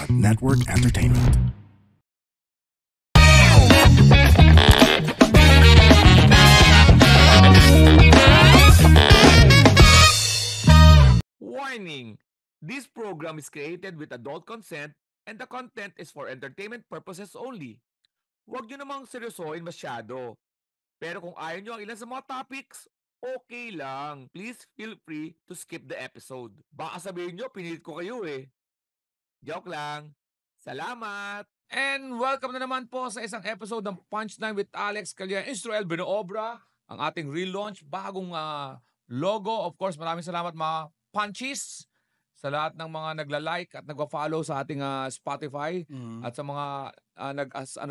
Network Entertainment. Warning! This program is created with adult consent and the content is for entertainment purposes only. Huwag nyo namang seryosohin masyado. Pero kung ayaw nyo ang ilan sa mga topics, okay lang. Please feel free to skip the episode. Baka sabihin nyo, pinilit ko kayo eh. Joke lang. Salamat! And welcome na naman po sa isang episode ng Punchline with Alex Calya, Israel Binoobra, ang ating relaunch, bagong logo. Of course, maraming salamat mga punchies sa lahat ng mga nagla-like at nagwa-follow sa ating Spotify at sa mga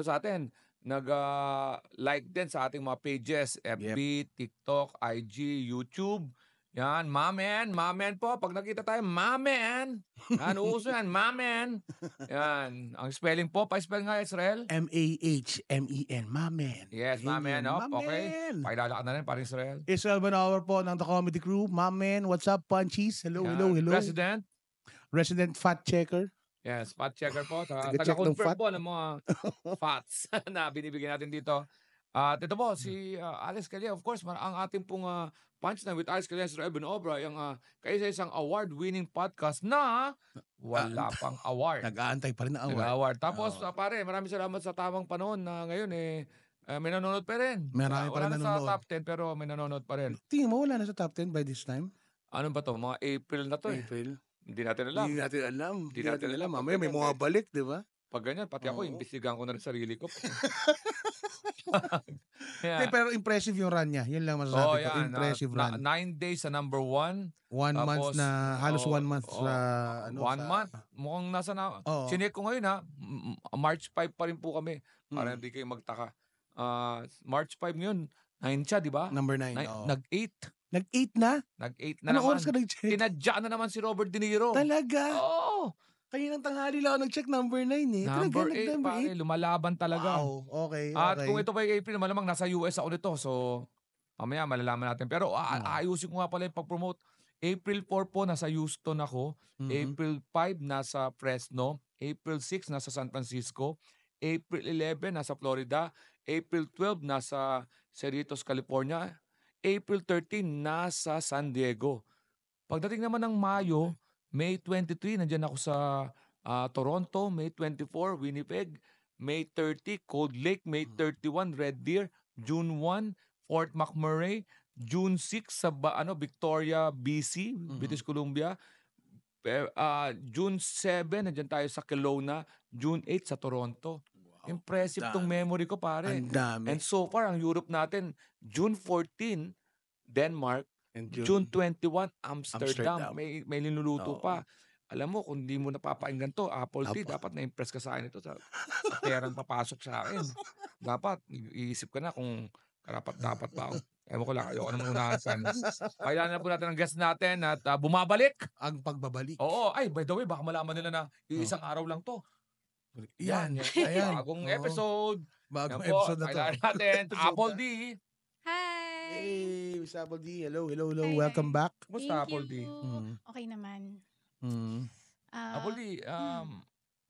sa atin nag-like din sa ating mga pages, FB, TikTok, IG, YouTube. Yan, mamen po. Pag nakita tayo, mamen. Yan, uso yan, mamen. Yan, ang spelling po, pa-spell nga, Israel. M-A-H-M-E-N, mamen. Yes, mamen. Okay. Pakilala ka na rin, parang Israel. Israel Banower po ng The Comedy Crew. Mamen, what's up, Punchies? Hello, Yan. hello, hello. Resident Fact Checker. Yes, fact checker po. Taga-check ng Taga-confirm fat. po ng mga facts na binibigyan natin dito. At ito po, si Alex Calya, of course, ang ating pong Punchline with Alex Calya, Sir Evan Obra, yung kaisa-isang award-winning podcast na wala pang award. Nag-aantay pa rin na award. Nag-award. Tapos, pare, maraming salamat sa tamang panahon na ngayon may nanonood pa rin. Marami pa rin wala na nanonood. sa top 10 pero may nanonood pa rin. Tingin mo, wala na sa top 10 by this time? Ano ba to? Mga April na to April. Hindi natin alam. Hindi natin alam. Mamaya may Pag mga balik, di ba? Pag ganyan, pati ako, imbestigahan ko na rin sarili ko. Yeah. Pero impressive yung run niya. Yun lang masasabi ko. Impressive run. 9 days sa number 1. 1 month na, halos 1 month sa... 1 month. Mukhang nasa na... Chinek ko ngayon March 5 pa rin po kami. Para hindi kayo magtaka. March 5 ngayon, 9 siya, di ba? Number 9. Nag-8. Nag-8 na? Nag-8 na Anong naman. oras ka nag-check? Tinadya na naman si Robert De Niro. Talaga? Oo. Kaninang tanghali lang ako nag-check number 9 eh. Number 8, pare. Lumalaban talaga. Wow, okay. At kung ito pa yung April, malamang nasa US ako nito. So, mamaya malalaman natin. Pero ayusin ko nga pala yung pag-promote. April 4 po, nasa Houston ako. April 5, nasa Fresno. April 6, nasa San Francisco. April 11, nasa Florida. April 12, nasa Cerritos, California. April 13, nasa San Diego. Pagdating naman ng Mayo, May 23, nandyan ako sa Toronto. May 24, Winnipeg. May 30, Cold Lake. May 31, Red Deer. June 1, Fort McMurray. June 6, sa Victoria, BC, British Columbia. June 7, nandyan tayo sa Kelowna. June 8, sa Toronto. Impressive tong memory ko, pare. Ang dami. And so far, ang Europe natin, June 14, Denmark. And June 21, Amsterdam. May linuluto pa. Alam mo, kung di mo napapainggan to, Apple Tea, dapat na-impress ka sa akin ito. Sa perang papasok sa akin. Dapat, iisip ka na kung karapat-dapat pa ako. Ewan ko lang, ayoko naman unahan sana. Kailangan na po natin ang guest natin at bumabalik. Ang pagbabalik. Oo. Ay, by the way, baka malaman nila na isang araw lang to. Yan. Ayan. Bagong episode. Bagong episode na to. Kailangan natin. Apple D. Hi! Hey, Miss Apple D. Hello, hello, hello. Hi, Welcome hi. back. Kumusta, Apple D? Okay naman. Apple D,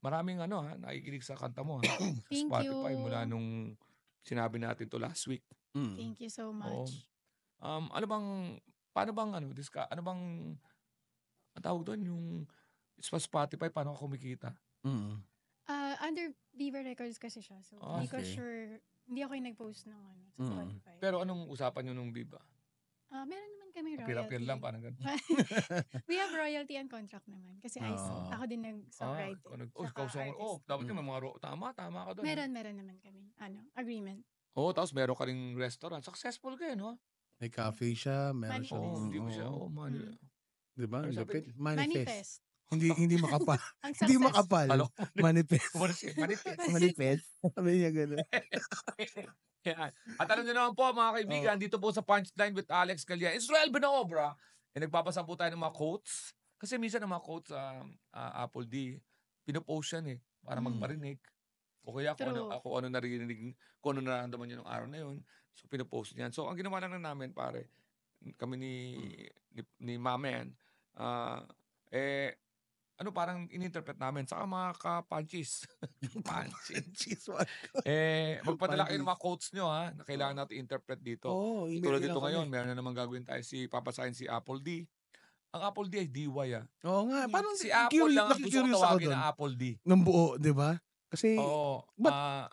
maraming nakikinig sa kanta mo. Thank Spotify you. mula nung sinabi natin to last week. Thank you so much. Paano bang, ang tawag doon, yung sa Spotify, paano ka kumikita? Under Viva Records kasi siya. So, hindi ko sure. Hindi ako yung nag-post ng sa Spotify. Pero anong usapan nyo nung Viva? Meron naman kami royalty. Apir-apir lang, parang ganun. We have royalty and contract naman. Kasi ako din nag-songwriting. Dapat yung mga tama ka doon. Meron naman kami. Agreement. Tapos meron ka ring restaurant. Successful kayo, no? May cafe siya, meron siya. Hindi mo siya, Diba? Manifest. Manifest. Hindi makapal. Ang Hindi success. makapal. Manifest. Manifest. Manifest. Sabi niya gano'n. Yan. At alam niyo naman po mga kaibigan, dito po sa Punchline with Alex Calya, Israel Binoobra, nagpapasampu tayo ng mga quotes. Kasi minsan ng mga quotes sa Apple D, pinopost yan para magmarinig. O kaya kung ano narinig, kung ano nararamdaman niyo ng araw na yun, so pinopost niyan. So ang ginawa lang namin, pare, kami ni Mamen, parang ininterpret namin. Saka mga ka-punchies. Punchies. Cheese one. Magpadala kayo ng Punchies. mga quotes nyo ha, na kailangan natin interpret dito. Oo, email Tulad nyo dito lang kami. ngayon, meron na naman gagawin tayo papasahin si Apple D. Ang Apple D ay DY Oo nga, parang Si Apple lang ang gusto ko nakikurious ako tawagin doon. na Apple D. Ng buo, di ba? Kasi, Oo.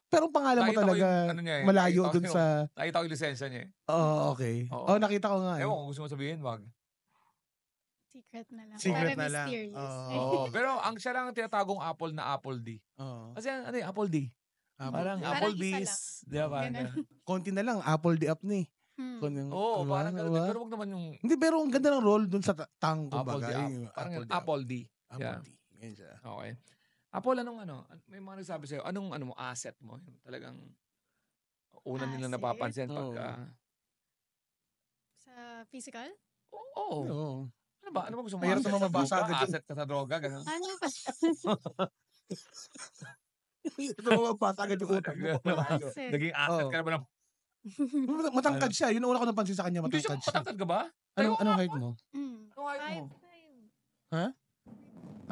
pero ang pangalan mo Nakita ko talaga yung, ano niya malayo dun sa... nakita ko yung lisensya niya Oo, okay. Oo. Nakita ko nga Ewan kung gusto mo sabihin, wag. Secret na lang. Secret Para na lang. mysterious. Pero ang siya lang ang tinatagong Apple na Apple D. Oo. Kasi ano yung Apple D? Parang D. Parang Applebee's. isa Di ba? Ganun. Konti na lang, Apple di up ni. Oo, parang ganun. Pero wag naman yung Hindi, pero ang ganda ng role dun sa tang, Apple D. kumbaga. Yung Parang Apple di up. Apple D. Apple Yeah. D. Yan siya. Okay. Apple, may mga nagsabi sa'yo, anong asset mo? Yung talagang una nila Asset? napapansin pag, Sa physical? oo. Oo. Ano ba gusto mo? Mahirap Asset naman sa mabasa droga? agad yun. Asset ka sa droga? Ganun. Ano ba? Ito mga bata agad yung utak mo. Asset. Naging asset Oo. ka na ba ng... Matangkad siya. Yun ang una ko napansin sa kanya, Hindi siya matangkad siya. matangkad ka ba? Anong height mo? Anong height mo? 5'5".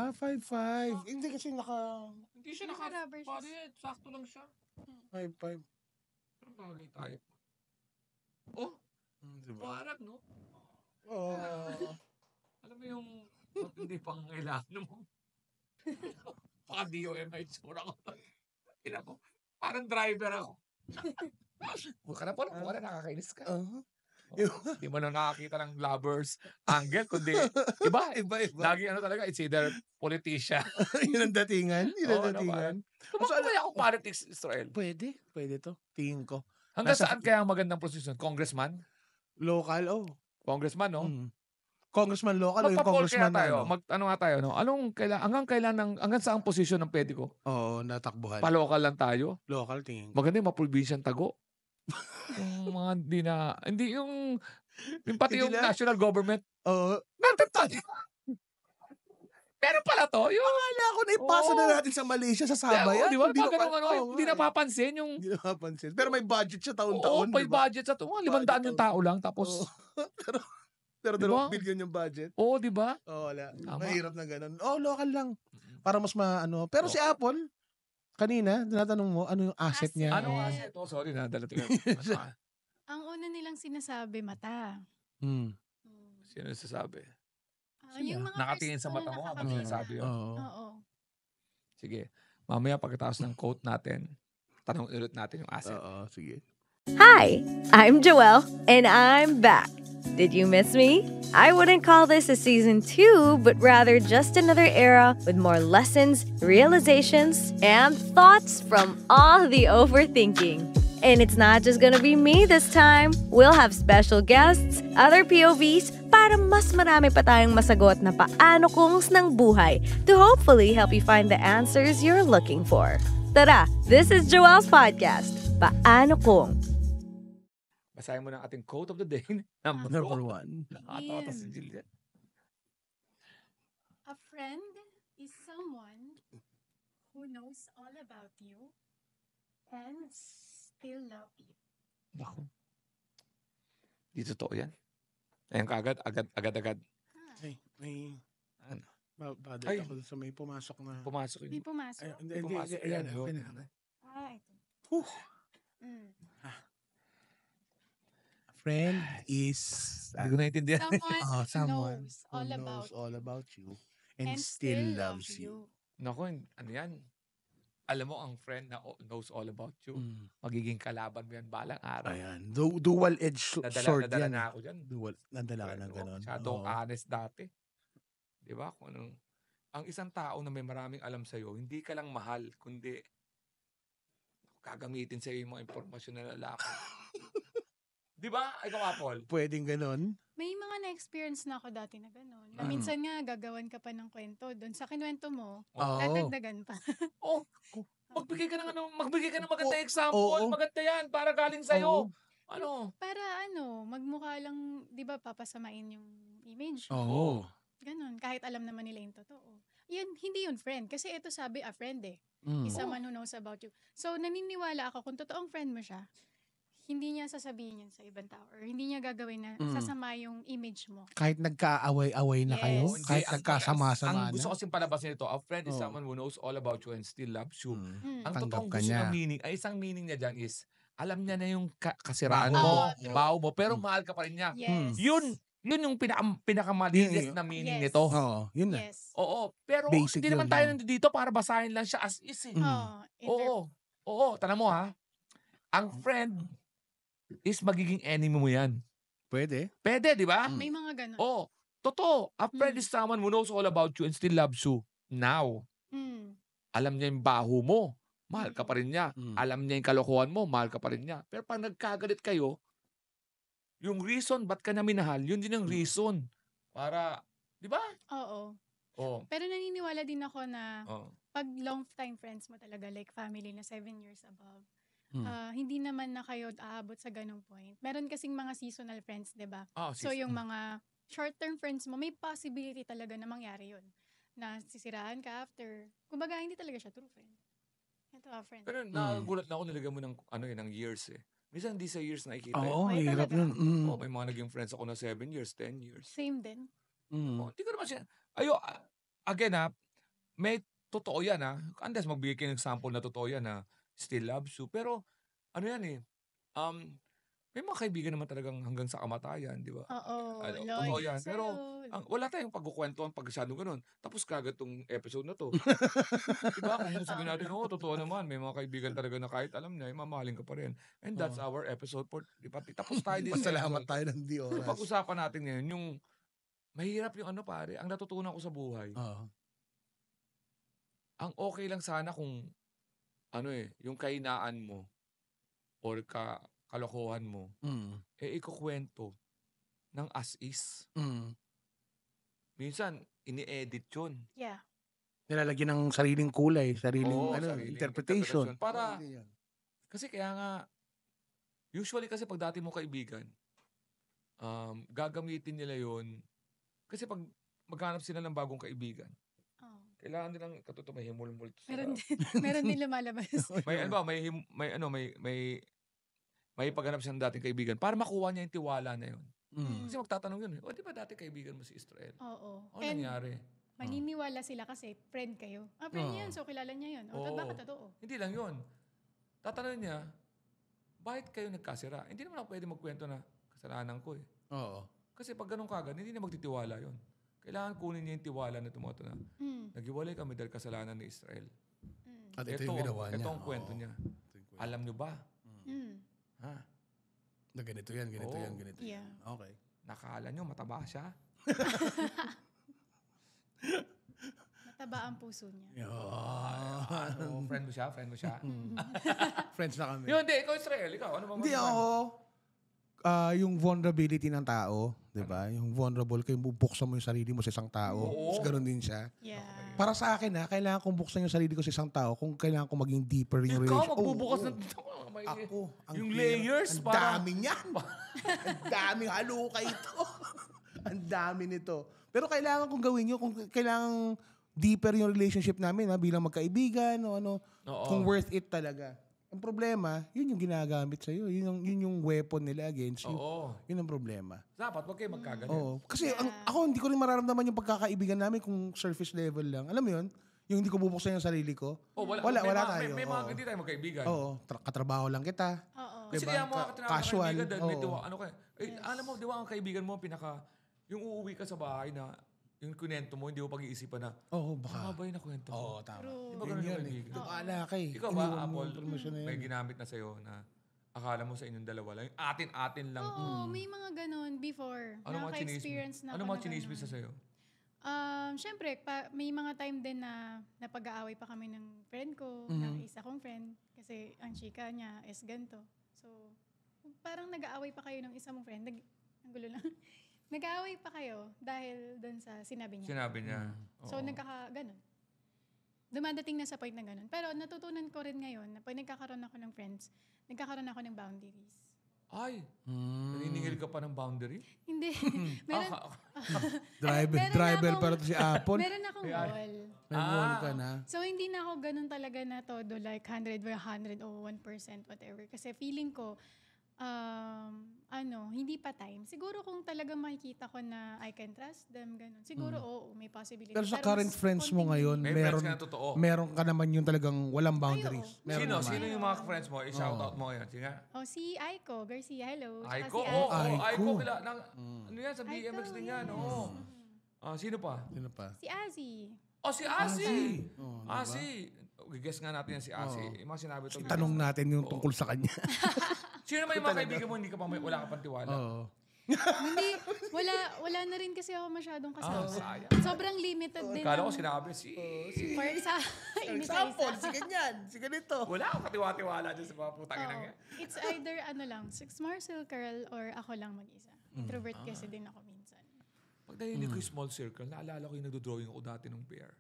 5'5". Hindi kasi Hindi siya Naka-rubber shoes. Parit. Sakto lang siya. 5'5". Anong bagay tayo? Oh, Diba? parang no? Oo. Alam mo yung hindi pang kailangan mo. Baka DOMH muna ko. Ina ko. Parang driver ako. Buka na po. Buka na nakakainis ka. Hindi mo na nakakita ng lovers angle, kundi iba. Lagi talaga, it's either politician. Yun ang datingan. Tumakbo kaya ako politics, Israel? Pwede to. Tingin ko. Hanggang saan kaya ang magandang posisyon? Congressman? Local, Congressman, no? Congressman local o yung Magpa-poll congressman kaya tayo. na ano? Ano nga tayo, no? Hanggang saan posisyon ng pwede ko? Oo, natakbuhan. Pa-local lang tayo. Local tingin ko. Maganda yung mapulbinsyan tago. Yung mga hindi yung pati yung Hindi na? national government. Oo. Pero pala to, yung Akala ko na ipasa na natin sa Malaysia, sa Sabah yan. di ba? Hindi Hindi napapansin yung Hindi napapansin. Pero may budget siya Oo, taon-taon, may di ba? budget sa to. 500 yung tao lang tapos Pero Diba? 2 billion yung budget. oo, di ba? Wala. Tama. Mahirap na ganun. Local lang. Para mas maano. Pero si Apple, kanina, tinatanong mo, ano yung asset niya? Ano asset? Oh, sorry na dala to. Ang una nilang sinasabi, mata. Sino sasabi? Yung mga Nakatingin sa first mata mo na habang nakakita. sinasabi yun. Oo. Sige. Mamaya pagkatapos ng quote natin, tanong ulit natin yung asset. Oo, sige. Hi, I'm Joelle, and I'm back. Did you miss me? I wouldn't call this a season 2, but rather just another era with more lessons, realizations, and thoughts from all the overthinking. And it's not just gonna be me this time. We'll have special guests, other POVs, para mas marami pa tayong masagot na paano kungs ng buhay to hopefully help you find the answers you're looking for. Tara, this is Joelle's podcast, Paano Kung. Basahin mo ng ating quote of the day. Number one. Nakakatawa to si Jillian. A friend is someone who knows all about you and still love you. Naku. Di totoo yan. Ayun kaagad, agad. May Ano? Badal Ay. ako sa may pumasok na. Pumasok May yun. pumasok. Hindi, Pumasok ayan. yan. Okay na. Ito. Friend is Hindi ko naintindihan. Someone who knows all about you and still loves you. Naku, ano yan? Alam mo, ang friend na knows all about you, magiging kalaban mo yan balang araw. Ayan. Dual-edged sword Nadala yan. na ako dyan. Nadala ka ng ganon. Masyadong Oo. honest dati. Di ba? Kung anong, ang isang tao na may maraming alam sa'yo, hindi ka lang mahal, kundi gagamitin sa'yo yung mga impormasyon na lalaki. Di ba? Ikaw, Apple. Pwedeng ganon. May mga na-experience na ako dati na gano'n. Na minsan nga gagawan ka pa ng kwento. Doon sa kinuwento mo, Oo. dadagdagan pa. Oh, magbigay ka ng magandang example. Oo. Maganda yan para galing sa'yo. Ano? Para magmukha lang, di ba, papasamain yung image. Oo. Ganon, kahit alam naman nila yung totoo. Yun, hindi yun friend. Kasi ito sabi, a friend eh. Is someone who knows about you. So, naniniwala ako kung totoong friend mo siya, hindi niya sasabihin yun sa ibang tao or hindi niya gagawin na sasama yung image mo. Kahit nagkaaway-away na kayo, Yes. kahit Ang nagkasama-sama gusto na. kasing palabasin nito, a friend is Oo. someone who knows all about you and still loves you. Mm. Ang Tanggap totoong ka gusto niya. ng meaning, ay isang meaning niya dyan is, alam niya na yung kasiraan Baho mo, mo. Oo, baho mo, pero mahal ka pa rin niya. Yes. Yun yung pinakamalinis na meaning Yes. nito. Oo, yun na. Yes. Oo, pero Basic hindi naman yun tayo lang. nandito para basahin lang siya as is eh. Oo, tanong mo ha. Ang friend is magiging enemy mo yan. Pwede. Pwede, di ba? May mga ganun. Oo, totoo. A friend is someone who knows all about you and still loves you. Now, Mm. alam niya yung baho mo, mahal ka pa rin niya. Mm. Alam niya yung kalokohan mo, mahal ka pa rin niya. Pero pag nagkagalit kayo, yung reason ba't ka na minahal, yun din yung reason. Para, di ba? Oo. Oo. Pero naniniwala din ako na Oo. pag long time friends mo talaga, like family na 7 years above, Mm. hindi naman na kayo aabot sa ganung point. Meron kasing mga seasonal friends, di ba? Ah, So yung mga short-term friends mo, may possibility talaga na mangyari yun. Na sisiraan ka after. Kumbaga, hindi talaga siya true friend. Ito friend. Pero nagulat na ako, nilagyan mo ng, ng years eh. Minsan hindi sa years nakikita. Oo, Ay, hirap talaga? yun. May mga naging friends ako na 7 years, 10 years. Same din. Hindi ko naman siya, again may totoo yan unless magbigay kayo ng example na totoo yan still loves you. Pero, ano yan may mga kaibigan naman talagang hanggang sa kamatayan, di ba? Oo. Totoo Loyal yan. sa'yo. Pero, wala tayong pagkukwentuhan pag masyadong ganun. Tapos kagad tong episode na to. Diba? Kung sabihin natin, totoo naman. May mga kaibigan talaga na kahit alam niya, mamahalin ka pa rin. And that's our episode for, diba? Tapos tayo din. Pasalamat tayo ng di So, oras. pag-usapan natin ngayon, yung mahirap yung pare, ang natutunan ko sa buhay. Oo. Ang okay lang sana kung, yung kainaan mo or kalokohan mo, ikukwento ng as is. Minsan, ini-edit yun. Yeah. Nilalagyan ng sariling kulay, sariling sariling interpretation. Para, Hindi yan. kasi kaya nga, usually kasi pag dati mo kaibigan, gagamitin nila yon kasi pag maghanap sila ng bagong kaibigan, Oh. kailangan nilang katuto may himul-mul sa Meron din lumalabas. may paghanap siya ng dating kaibigan para makuha niya yung tiwala na yun. Mm. Kasi magtatanong yun, di ba dati kaibigan mo si Israel? Oo. Ano nangyari? Maniniwala sila kasi friend kayo. Friend niya yun, so kilala niya yun. O, bakit totoo? Hindi lang yun. Tatanungin niya, bakit kayo nagkasira? Hindi naman ako pwede magkwento na kasalanan ko eh. Oo. Kasi pag ganun kagad, hindi na magtitiwala yun. Kailangan kunin niya yung tiwala na tumoto na. Naghiwalay kami dahil kasalanan ni Israel. At ito yung ginawa niya. Ito ang kwento niya. Alam niyo ba? Ha? Na ganito yan, ganito Oo. yan, ganito yan. Yeah. Okay. Nakala niyo mataba siya? Mataba ang puso niya. Friend mo siya? Friend mo siya? Friends na kami. Yun, hindi. Ikaw Israel. Ikaw, ano ba? Hindi ako. Yung vulnerability ng tao, di ba? Yung vulnerable, kayo bubuksan mo yung sarili mo sa isang tao. Oo. So, ganun din siya. Yeah. Para sa akin, kailangan kong buksan yung sarili ko sa isang tao kung kailangan kong maging deeper yung Ikaw, relationship. magbubukas Oo. ng... Ako. Yung hirap. layers, Ang para... dami niyan. Ang daming haluka ito. Ang dami nito. Pero kailangan kong gawin yun kung kailangan deeper yung relationship namin bilang magkaibigan o ano. Oo. Kung worth it talaga. Ang problema, yun yung ginagamit sa'yo. Yun yung weapon nila against you. Oo. Yun ang problema. Dapat, wag kayo magkaganyan. Oo. Kasi ako hindi ko rin mararamdaman yung pagkakaibigan namin kung surface level lang. Alam mo yun? Yung hindi ko bubuksan yung sarili ko. Wala tayo. May mga hindi tayo magkaibigan. Oo. Katrabaho lang kita. Oo. Kasi Diba? kaya mo tinawag Casual. kaibigan dahil may Oo. tiwa. Ano kaya? Alam mo, di ba ang kaibigan mo, yung uuwi ka sa bahay na, yung kunento mo, hindi mo pag-iisipan na, Oo, baka. ba yung nakwento mo? Oo, tama. Di ba Yun ganun yung yun kaibigan? Baala ka eh. Ikaw ba, Iniwan mo yung Apple, impormasyon na may yan. ginamit na sa'yo na akala mo sa inyong dalawa lang, yung atin-atin lang. Oo, may mga ganun before. Ano mga Naka-experience na Ano ako mga na chinismis na ganun. sa'yo? Siyempre, may mga time din na napag-aaway pa kami ng friend ko, ng isa kong friend, kasi ang chika niya is ganito. So, parang nag-aaway pa kayo ng isa mong friend. Ang gulo lang. Nag-aaway pa kayo dahil doon sa sinabi niya. Sinabi niya. So, Oo. ganun. Dumadating na sa point na ganun. Pero natutunan ko rin ngayon na pag nagkakaroon ako ng friends, nagkakaroon ako ng boundaries. Ay, naniningil ka pa ng boundary? Hindi. meron, meron Driver na akong- para to si Apple. meron akong wall. May wall ka na. So, hindi na ako ganun talaga na todo like 100 or 100 o 1% whatever. Kasi feeling ko, Hindi pa time. Siguro kung talagang makikita ko na I can trust them, ganun. Siguro, oo, may possibility. Pero sa Pero current mas friends mo konting- ngayon, May friends ka na totoo. meron ka naman yung talagang walang boundaries. oo. Meron Sino? naman. Sino yung mga friends mo? I-shoutout mo ngayon. Sige nga. Si Aiko Garcia, hello. Tsaka Aiko? si Oo, Azzy. Aiko. Ano yan? Sa BMX Aiko, din yan. Oo. Sino pa? Sino pa? Si Azzy. Si Asi. Oh, Asi. Guess nga natin yan si Asi. Yung mga sinabi ito. Tanong natin yung tungkol sa kanya. Sino naman yung mga kaibigan mo, wala ka pang tiwala? Oo. Hindi, wala na rin kasi ako masyadong kasama. sayang. Sobrang limited din. Kala ko ng- sinabi For Example, si ganyan, si ganito. Wala akong katiwa-tiwala dyan sa mga putang ina. It's either small circle or ako lang mag-isa. Introvert kasi din ako minsan. Pag narinig ko yung small circle, naalala ko yung nagdo-drawing ako dati ng pair.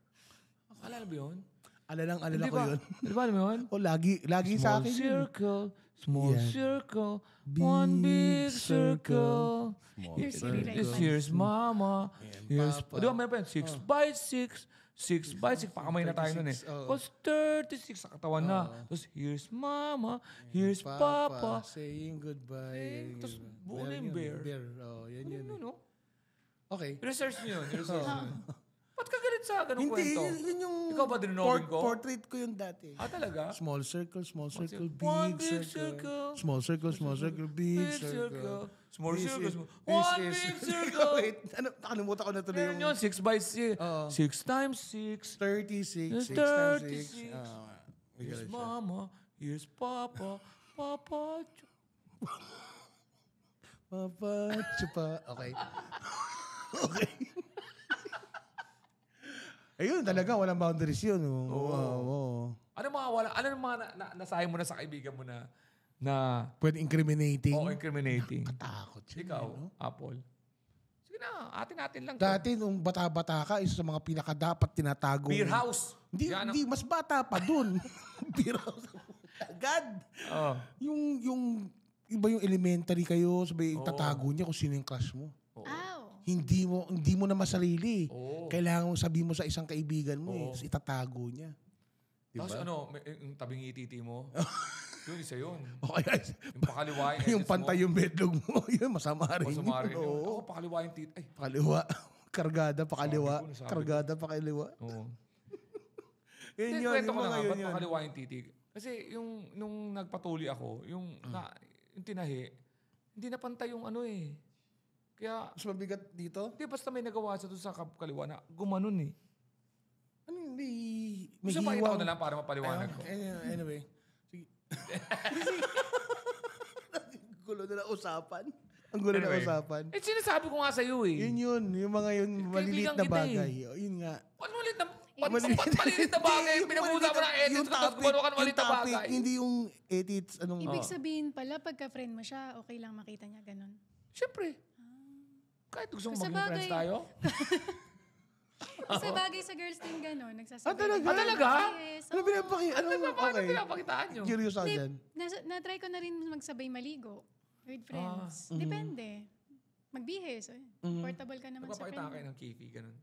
Alala mo yun? Alala Di ko ba? yun. Di ba alam mo yun? O, lagi sa akin yun. Small Yeah. circle, Big one big circle. circle. circle. Here's mama. Here's, Papa. di ba meron pa yun? 6 by 6. 6 by 6. Pakamay na tayo nun eh. 36, oo. Tapos 36 sa katawan na. Tapos here's mama. Here's papa. Saying goodbye. Tapos buo na yung bear. Oh, yan yun. Ano, no? Okay. Research nyo yun. Research nyo yun. Ba't ka galit sa ganung Hindi, kwento? yun yung Ikaw ba dinonogin ko? portrait ko yun dati. Talaga? Small circle, circle. big One big circle. circle. Small circle, big circle. Small This circle. is- One this is- big circle. Wait, nakalimutan ko na tuloy Meron yung yun, 6 by 6. Oo. 6 times 6. 36, 6 times 36. 6. Here's mama. Here's papa. Papa. Papa, chupa. Okay. Okay. Ayun, talaga, walang boundaries yun. Oo. Ano mga nasayang mo na sa kaibigan mo na Pwede incriminating. incriminating? Takot siya. Ikaw, no? Apple. Sige na, atin lang. to. Dati, nung bata-bata ka, isa sa mga pinaka-dapat tinatago. Beer house. Hindi, Yan, hindi, mas bata pa dun. Beer house. Agad. Oh. Yung iba yung elementary kayo, sabay tatago niya kung sino yung crush mo. Ow! Hindi mo na masarili. Oo. Kailangan mo sabihin mo sa isang kaibigan mo tapos itatago niya. Diba? Tapos yung tabing ititi mo. Yun, isa yun. O kaya, Yung pakaliwa yung pantay yung bedlog mo, yun, masama rin. Masama rin yun. Oo. Ako pakaliwa yung titi. Ay, Pakaliwa. Kargada, pakaliwa. Sabi ko. Kargada, pakaliwa. oo. Yun Hindi, yun, kwento yung ko na mga nga, yun ba't yun. pakaliwa yung titi? Kasi nung nagpatuli ako, yung tinahi, hindi napantay yung ano eh. Kaya, Mas mabigat dito? hindi, basta may nagawa siya doon sa kaliwa na gumanon eh. Ano hindi? May Gusto pakita ko hiwang. na lang para mapaliwanag ko. Anyway. Sige. Gulo na usapan. Ang gulo na Anyway. usapan. Sinasabi ko nga sa'yo eh. Yun. Yung mga yun, maliliit kaibigan na kita eh. bagay. Yun nga. Ano maliit na maliit na bagay? Pinag-uusapan ng edits ko tapos gumano ka ng maliit na bagay. Hindi yung edits, anong... Ibig sabihin pala, pagka-friend mo siya, okay lang makita niya ganun. Siyempre. Kahit gusto mong Sa maging friends bagay. tayo. Kasi bagay sa girls din ganun, nagsasabi. talaga? Talaga? Yes. Ano Paano okay. pinapakitaan nyo? Curious ako dyan. Na-try ko na rin magsabay maligo with friends. Depende. Magbihis. Portable ka naman sa Magpapakita friend. kayo ng kifi, ganun.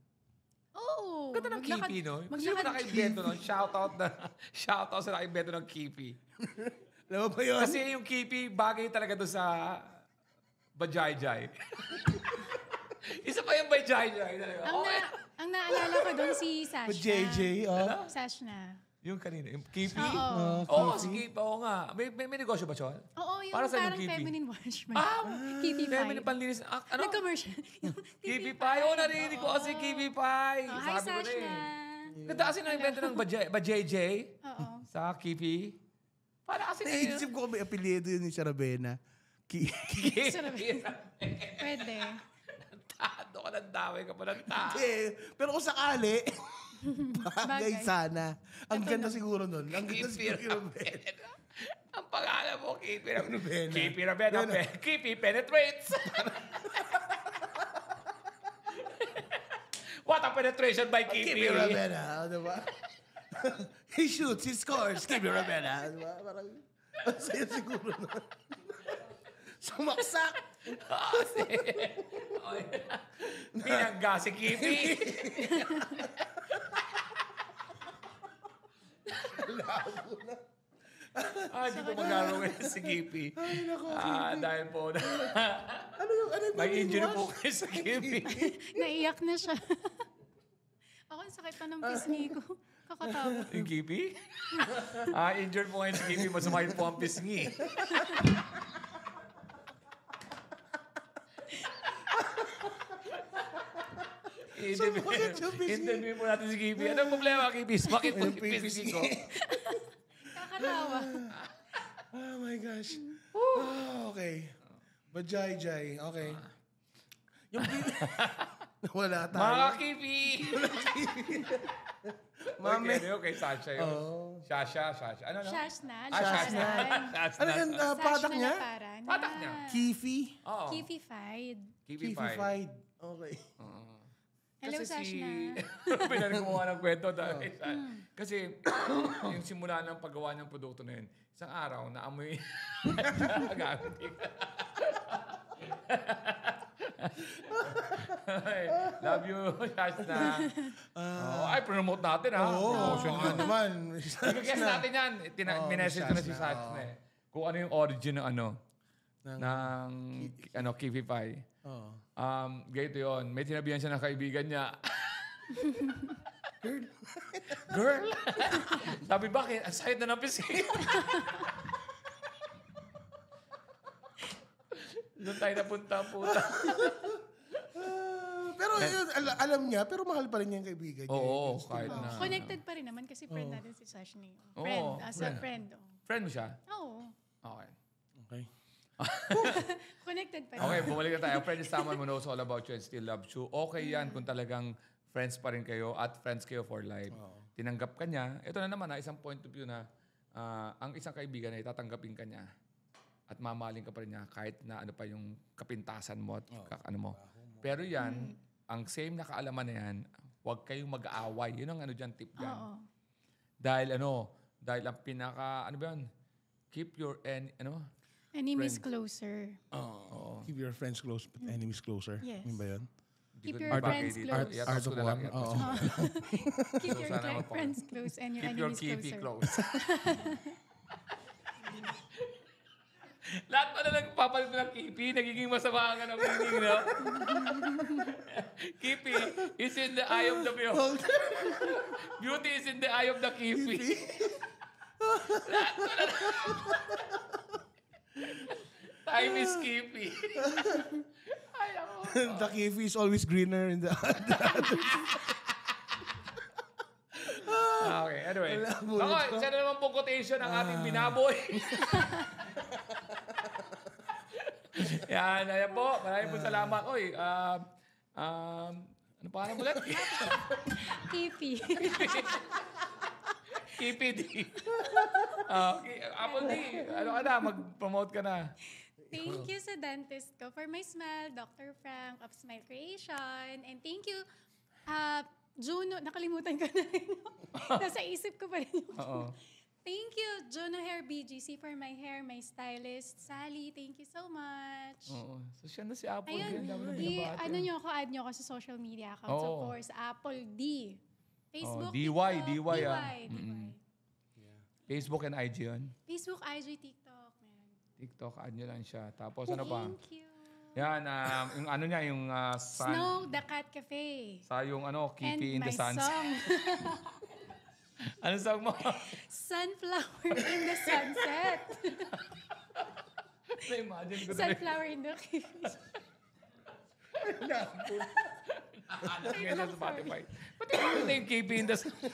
Oo. Ganda ng maglakad- kipi, no? Sino ba maglakad- naka-invento nun? Shoutout sa naka-invento ng kipi. Alam mo ba yun? Kasi yung kipi, bagay talaga doon sa bajayjay. Isa pa yung bajayjay. Ang naalala ko doon si Sashna. JJ, Sashna. Yung kanina, yung kipi. Oo. Oo, si kipi. Oo nga. May negosyo ba, Chon? Oo, yung Para saan yung parang kipi? feminine wash. Feminine Kipi pie. panlinis. Ano? Nag-commercial. Yung Kipi pie. Oo, narinig ko kasi kipi pie. Oh, hi, Sabi ko na Sashna. eh. Ganda kasi na-invento ng bajayjay Oo. sa kipi. Para kasi Naisip ko may apelyido yun ni Sarabena. Pwede. Tado ka ng dami ka pa ng tao. Pero kung sakali, bagay Bagay. sana. Ang ganda siguro nun. Ang ganda Kipi siguro. Rabena. Ang pangalan mo, Kipi Rabena. Rabena. Kipi Rabena. Kipi penetrates. What a penetration by Kipi. Kipi Rabena. Diba? He shoots, he scores. Kipi Rabena. Diba? Parang, ang saya siguro nun. Sumaksak. Pinangga si Kipi. Hindi ko maglaro ngayon si Kipi. Ay, nako, Dahil po na Ano yung may injury po kayo sa Kipi. Naiyak na siya. Ako, ang sakit pa ng pisngi ko. Kakatawa. Yung Kipi? Injured po ngayon si Kipi. Masamahin po ang pisngi. Interview po natin si Kipi. Anong problema, Kipi? Bakit po yung pisngi ko? Kakatawa. Oh my gosh. Okay. Bajay-jay. Okay. Yung wala tayo. Mga Kipi! Mami. Okay, Sasha yun. Sasha. Ano? Shashna. Shashna. Ano yan? Patak niya? Patak niya. Kifi? Oo. Kifi-fied. Kifi-fied. Okay. Hello, Kasi Shashna. Pinag gumawa ng kwento dahil kasi yung simula ng paggawa ng produkto na yun, isang araw naamoy gamit. Love you, Shashna. Ay, promote natin ha. Promotion nga naman. I-guess natin yan. Minessage ko na si Shashna eh. Kung ano yung origin ng ng Kifi Pie. Ganito yun. May tinabihan siya ng kaibigan niya. Girl? Sabi, bakit? Ang sakit na ng pisngi. Doon tayo napunta. Pero yun, alam niya, pero mahal pa rin niya yung kaibigan niya. Oo, kahit na. Connected pa rin naman kasi friend natin si Shashna. Oo, Friend. As a friend. friend. Friend mo siya? Oo. Okay. Okay. Connected pa rin. Okay, bumalik na tayo. Friend is someone who knows all about you and still loves you. Okay yan kung talagang friends pa rin kayo at friends kayo for life. Tinanggap ka niya. Ito na naman isang point of view na ang isang kaibigan ay tatanggapin ka niya at mamahalin ka pa rin niya kahit na ano pa yung kapintasan mo at ano mo. Pero yan, ang same na kaalaman na yan, huwag kayong mag-aaway. Yun ang tip dyan. Oo. Dahil ang pinaka, keep your, Enemies closer. Keep your friends close but enemies closer. Yes. Ano ba yun? Keep your friends close. Art of War. Oo. Keep your sana friends close and your keep your enemies Kipi closer. close. Lahat pa na nagpapalit ng Kipi, nagiging masama ang meaning, no? Kipi is in the eye of the beholder. Beauty is in the eye of the Kipi. Lahat pa na time is Kipi. Ay, ako. The kifi is always greener in the Okay, anyway. Okay, isa na naman pong quotation ang ating binaboy. Ayan po. Maraming po salamat. Oy, ano pa mo ulit? Kipi. Kipi D. Apple D. Ano ka na? Mag-promote ka na. Thank you sa dentist ko for my smile, Dr. Frank of Smile Creation. And thank you, Juno, nakalimutan ko na rin. Nasa isip ko pa rin yung Thank you, Juno Hair BGC for my hair, my stylist. Sally, thank you so much. Oo. So siya na si Apple. Ayun, add nyo ako sa social media accounts, of course. Apple D. Facebook, DY, TikTok, DY. DY. Facebook and IG yun. Facebook, IG, TikTok. Meron. TikTok, add nyo lang siya. Tapos ano pa? Thank you. Yan, yung ano niya, yung Snow, the Cat Cafe. sa yung Kipi in And the my Sunset. song, Ano song mo? Sunflower in the Sunset. Na-imagine ko na. Sunflower in the Cafe. Ganyan sa Spotify. Pati na yung Kipi in the Sunset.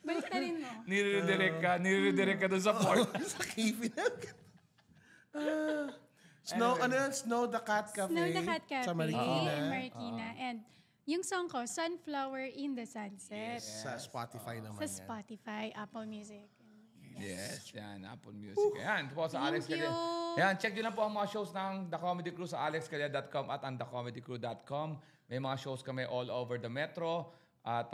Balik na rin mo. Nire-redirect ka dun sa port. sa kifi na. Snow the Cat Cafe. Snow the Cat Cafe Sa Marikina. in Marikina. And yung song ko, Sunflower in the Sunset. Sa Spotify naman Sa yan. Spotify, Apple Music. Yes, yan. Apple Music. Yan, ito po sa Alex Thank Calea. you. Yan, check nyo lang po ang mga shows ng The Comedy Crew sa alexcalea.com at ang thecomedycrew.com. May mga shows kami all over the metro. At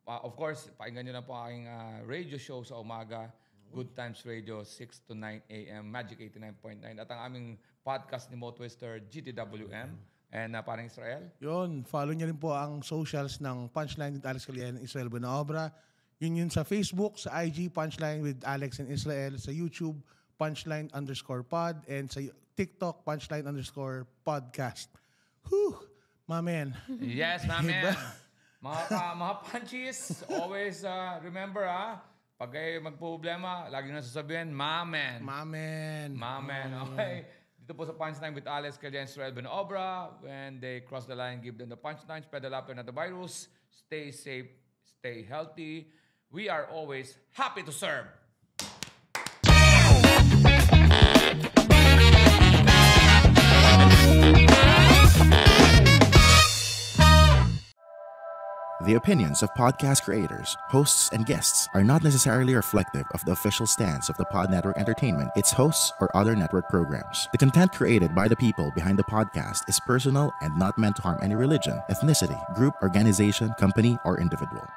of course, pakinggan nyo lang po ang aking radio show sa umaga. Good Times Radio, 6 to 9 a.m. Magic 89.9. At ang aming podcast ni Mo Twister, GTWM. And parang Israel. Yun, follow niyo rin po ang socials ng Punchline with Alex Calea and Israel Buenaobra. Yun sa Facebook, sa IG, Punchline with Alex and Israel. Sa YouTube, Punchline_pod. And sa TikTok, Punchline_podcast. Whew! My man. Yes, my man. Mga punchies, always remember pag kayo magpo-problema, lagi na sasabihin, my man. My man. My man, okay. Dito po sa Punchline with Alex Calderon, Israel Benobra. When they cross the line, give them the punchline, spread the laughter, not the virus. Stay safe, stay healthy. We are always happy to serve. The opinions of podcast creators, hosts, and guests are not necessarily reflective of the official stance of the Pod Network Entertainment, its hosts, or other network programs. The content created by the people behind the podcast is personal and not meant to harm any religion, ethnicity, group, organization, company, or individual.